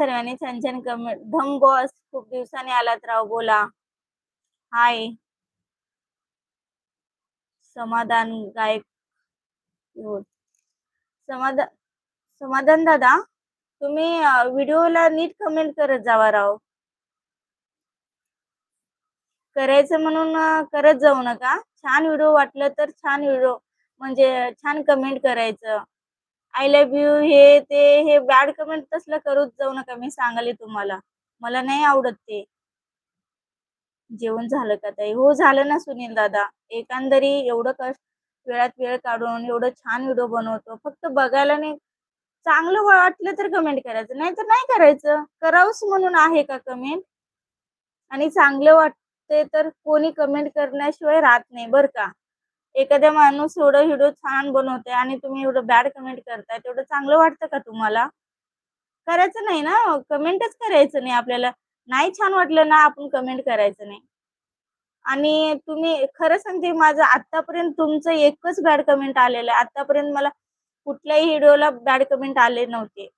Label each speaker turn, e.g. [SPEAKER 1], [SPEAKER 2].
[SPEAKER 1] सर्वांनी छान छान कमेंट. धम बॉस खूप दिवसांनी आलात राव, बोला. हाय. समाधान गायक. हो. समाधान समाधान दादा, तुम्ही व्हिडिओला नीट कमेंट करत जावा राव. करायचं म्हणून करत जाऊ नका. छान व्हिडिओ वाटलं तर छान व्हिडिओ म्हणजे छान कमेंट करायचं. आय लव्ह यू हे ते हे बॅड कमेंट तसलं करूच जाऊ नका. मी सांगाले तुम्हाला. मला नाही आवडत ते. जेवण झालं का ताई? हो झालं ना सुनील दादा. एकंदरी एवढं वेळात वेळ काढून एवढं छान व्हिडिओ बनवतो. फक्त बघायला नाही चांगलं वाटलं तर कमेंट करायचं, नाहीतर नाही करायचं. करावंच म्हणून आहे का कमेंट? आणि चांगलं वाटते तर कोणी कमेंट करण्याशिवाय राहत नाही बरं का. एखादा माणूस एवढं व्हिडिओ छान बनवतोय आणि तुम्ही एवढं बॅड कमेंट करताय, तेवढं चांगलं वाटतं का तुम्हाला? करायचं नाही ना, कमेंटच करायचं नाही आपल्याला. नाही छान वाटलं ना, आपण कमेंट करायचं नाही. आणि तुम्ही खरं सांगते माझं आत्तापर्यंत तुमचं एकच बॅड कमेंट आलेलं आहे. आत्तापर्यंत मला कुठल्याही व्हिडिओला बॅड कमेंट आले नव्हते.